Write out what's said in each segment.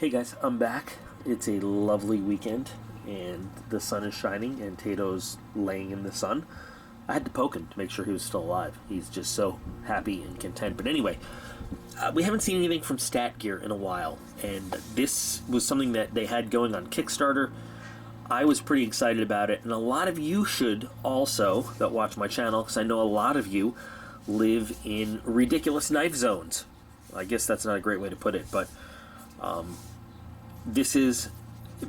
Hey guys, I'm back. It's a lovely weekend, and the sun is shining, and Tato's laying in the sun. I had to poke him to make sure he was still alive. He's just so happy and content. But anyway, we haven't seen anything from Stat Gear in a while, and this was something that they had going on Kickstarter. I was pretty excited about it, and a lot of you should also, that watch my channel, because I know a lot of you live in ridiculous knife zones. I guess that's not a great way to put it, but this is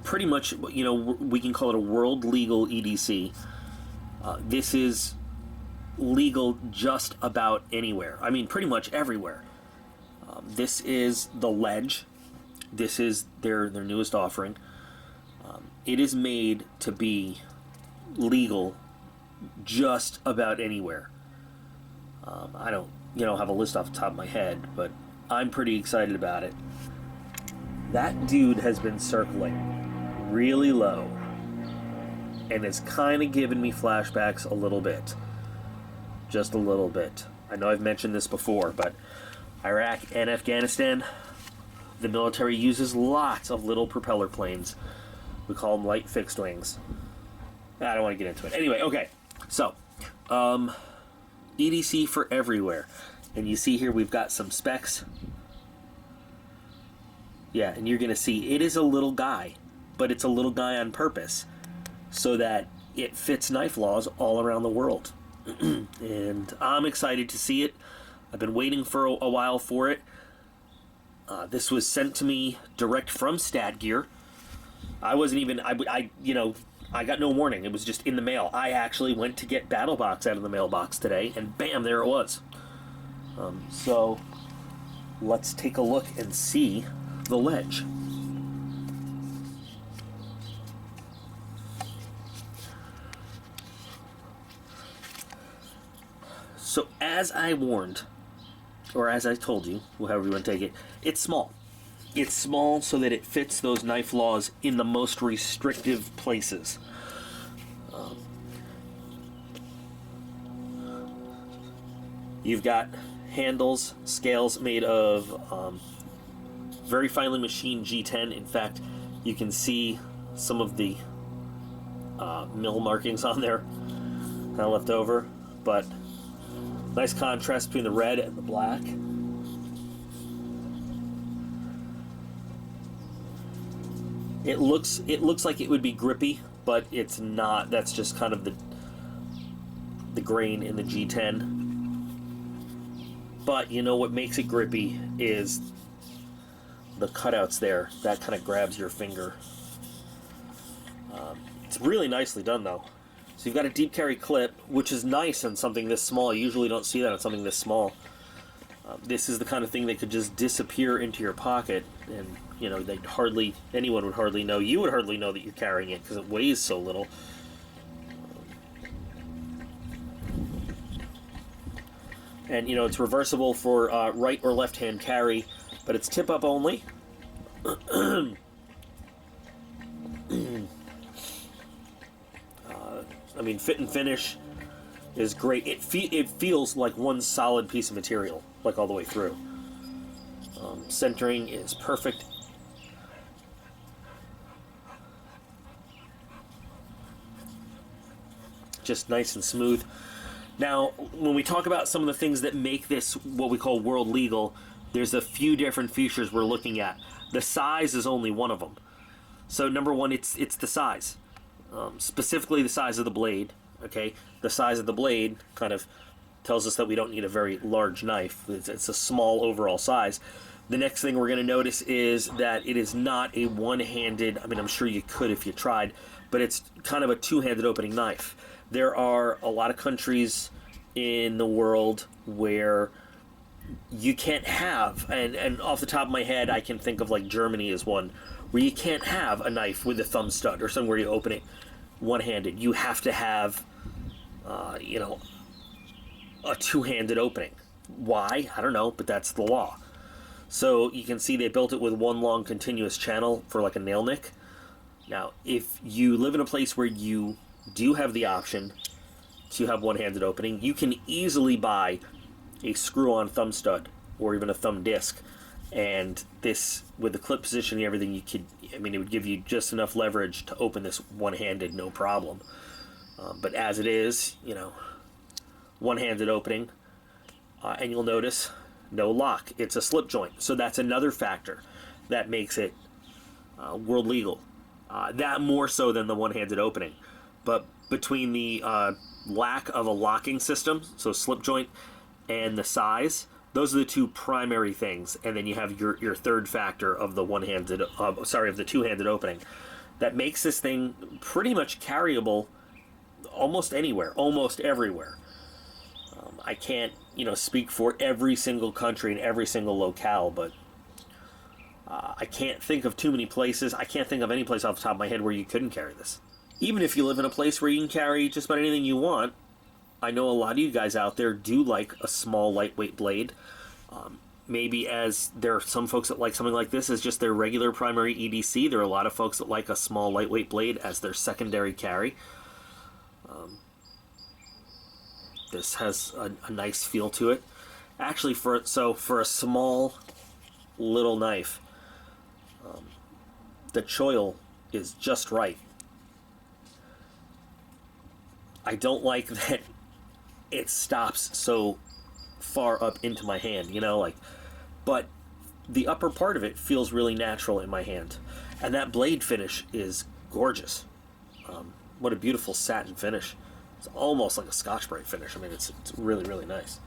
pretty much, you know, we can call it a world legal EDC. This is legal just about anywhere. I mean, pretty much everywhere. This is the Ledge. This is their newest offering. It is made to be legal just about anywhere. I don't, have a list off the top of my head, but I'm pretty excited about it. That dude has been circling really low, and it's kind of given me flashbacks a little bit. Just a little bit. I know I've mentioned this before, but Iraq and Afghanistan, the military uses lots of little propeller planes. We call them light fixed wings. I don't want to get into it. Anyway, okay. So, EDC for everywhere. And you see here we've got some specs. Yeah, and you're going to see it is a little guy, but it's a little guy on purpose so that it fits knife laws all around the world. And I'm excited to see it. I've been waiting for a while for it. This was sent to me direct from Stat Gear. I wasn't even, I got no warning. It was just in the mail. I actually went to get BattleBox out of the mailbox today, and bam, there it was. So let's take a look and see the Ledge. So as I warned, or as I told you, however you want to take it, it's small. It's small so that it fits those knife laws in the most restrictive places. You've got handles, scales made of very finely machined G10. In fact, you can see some of the mill markings on there kind of left over, but nice contrast between the red and the black. It looks like it would be grippy, but it's not. That's just kind of the grain in the G10. But you know what makes it grippy is the cutouts there. That kind of grabs your finger. It's really nicely done, though. So you've got a deep carry clip, which is nice on something this small. You usually don't see that on something this small. This is the kind of thing that could just disappear into your pocket, and anyone would hardly know. You would hardly know that you're carrying it because it weighs so little. And it's reversible for right or left hand carry, but it's tip up only. I mean, fit and finish is great. It feels like one solid piece of material, like all the way through. Centering is perfect. Just nice and smooth. Now, when we talk about some of the things that make this what we call world legal, there's a few different features we're looking at. The size is only one of them. So number one, it's the size. Specifically the size of the blade. Okay, the size of the blade kind of tells us that we don't need a very large knife. It's a small overall size. The next thing we're going to notice is that it is not a one-handed, I mean, I'm sure you could if you tried, but it's kind of a two-handed opening knife. There are a lot of countries in the world where you can't have, and off the top of my head, I can think of like Germany as one, where you can't have a knife with a thumb stud or somewhere you open it one-handed. You have to have, a two-handed opening. Why? I don't know, but that's the law. So you can see they built it with one long continuous channel for like a nail nick. Now, if you live in a place where you do have the option to have one-handed opening, you can easily buy a screw-on thumb stud or even a thumb disc And this, with the clip position and everything, you could, I mean, it would give you just enough leverage to open this one-handed, no problem. But as it is, you know, one-handed opening, and you'll notice no lock. It's a slip joint. So that's another factor that makes it world legal. That more so than the one-handed opening. But between the lack of a locking system, so slip joint, and the size, those are the two primary things. And then you have your third factor of the one-handed, of the two-handed opening, that makes this thing pretty much carryable almost anywhere, almost everywhere. I can't, you know, speak for every single country and every single locale, but I can't think of too many places. I can't think of any place off the top of my head where you couldn't carry this. Even if you live in a place where you can carry just about anything you want, I know a lot of you guys out there do like a small, lightweight blade. Maybe as there are some folks that like something like this as just their regular primary EDC. There are a lot of folks that like a small, lightweight blade as their secondary carry. This has a nice feel to it. Actually, for a small little knife, the choil is just right. I don't like that it stops so far up into my hand, you know, like, but the upper part of it feels really natural in my hand, and that blade finish is gorgeous. What a beautiful satin finish. It's almost like a Scotch-Brite finish. I mean, it's really, really nice.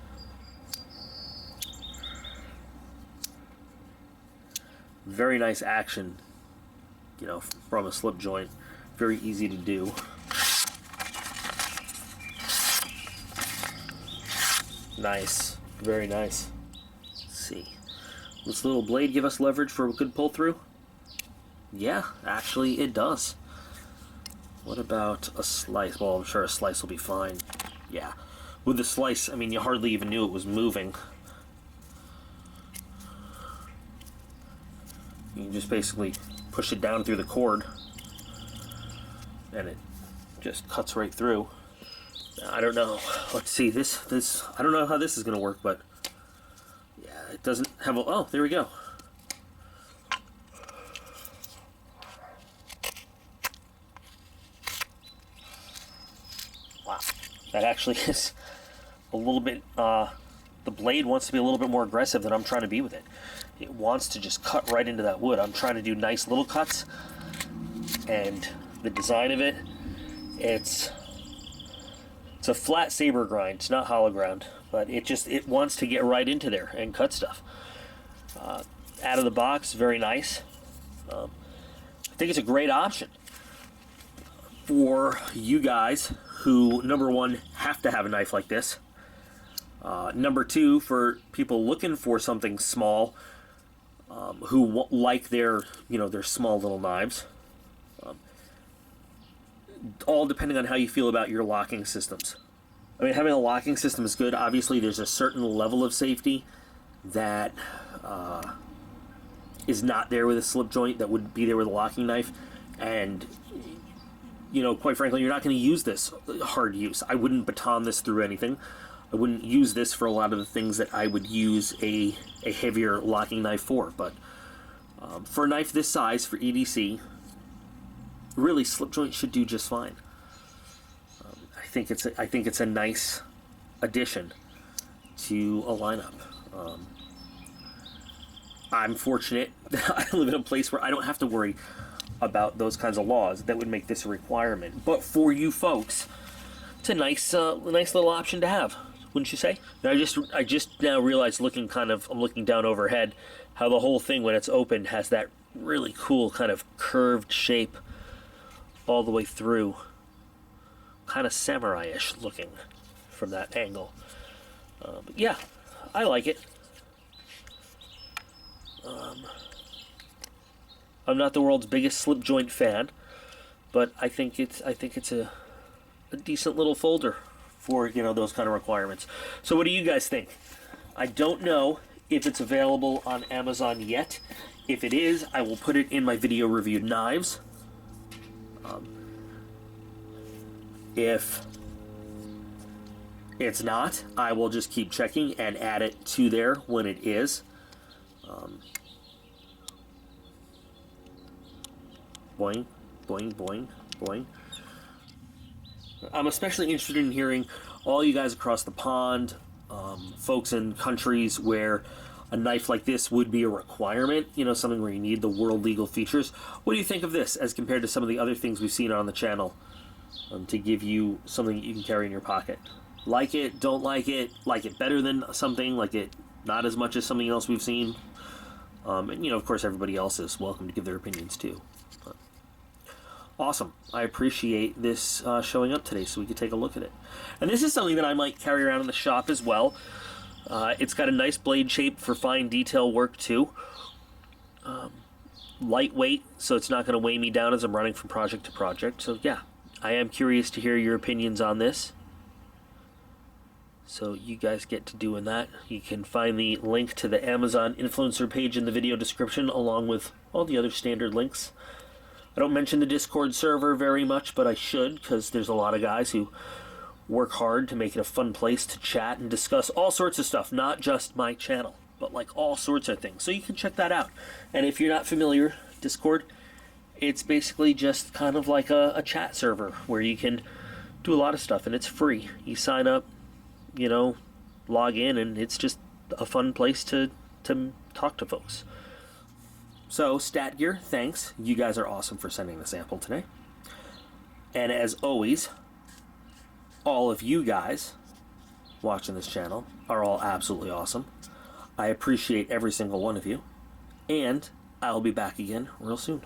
Very nice action, you know, from a slip joint. Very easy to do. Nice. Very nice. Let's see. This little blade give us leverage for a good pull through? Yeah, actually it does. What about a slice? Well, I'm sure a slice will be fine. Yeah. With the slice, I mean, you hardly even knew it was moving. You can just basically push it down through the cord, and it just cuts right through. I don't know. Let's see. This. I don't know how this is going to work, but yeah, it doesn't have a. Oh, there we go. Wow, that actually is a little bit. The blade wants to be a little bit more aggressive than I'm trying to be with it. It wants to just cut right into that wood. I'm trying to do nice little cuts, and the design of it, it's a flat saber grind. It's not hollow ground, but it wants to get right into there and cut stuff. Out of the box, very nice. I think it's a great option for you guys who, number one, have to have a knife like this. Number two, for people looking for something small, who like their small little knives. All depending on how you feel about your locking systems. I mean, having a locking system is good. Obviously, there's a certain level of safety that is not there with a slip joint that would be there with a locking knife. And, you know, quite frankly, you're not going to use this hard use. I wouldn't baton this through anything. I wouldn't use this for a lot of the things that I would use a heavier locking knife for. But for a knife this size, for EDC, really, slip joint should do just fine. I think it's a nice addition to a lineup. I'm fortunate that I live in a place where I don't have to worry about those kinds of laws that would make this a requirement. But for you folks, it's a nice little option to have, wouldn't you say? And I just now realized, I'm looking down overhead, how the whole thing, when it's open, has that really cool kind of curved shape all the way through, kind of samurai-ish looking from that angle. But yeah, I like it. I'm not the world's biggest slip joint fan, but I think it's a decent little folder for, you know, those kind of requirements. So what do you guys think? I don't know if it's available on Amazon yet. If it is, I will put it in my video reviewed knives. If it's not, I will just keep checking and add it to there when it is. Boing, boing, boing, boing. I'm especially interested in hearing all you guys across the pond, folks in countries where a knife like this would be a requirement, you know, something where you need the world legal features. What do you think of this as compared to some of the other things we've seen on the channel to give you something that you can carry in your pocket? Like it, don't like it better than something, like it not as much as something else we've seen. And, you know, of course, everybody else is welcome to give their opinions, too. But awesome. I appreciate this showing up today so we could take a look at it. And this is something that I might carry around in the shop as well. It's got a nice blade shape for fine detail work, too. Lightweight, so it's not going to weigh me down as I'm running from project to project. So, yeah, I am curious to hear your opinions on this. So you guys get to doing that. You can find the link to the Amazon influencer page in the video description, along with all the other standard links. I don't mention the Discord server very much, but I should, because there's a lot of guys who work hard to make it a fun place to chat and discuss all sorts of stuff, not just my channel, but like all sorts of things. So you can check that out. And if you're not familiar, Discord, it's basically just kind of like a chat server where you can do a lot of stuff, and it's free. You sign up, you know, log in, and it's just a fun place to talk to folks. So, Stat Gear, thanks. You guys are awesome for sending the sample today. And as always, all of you guys watching this channel are all absolutely awesome. I appreciate every single one of you. And I'll be back again real soon.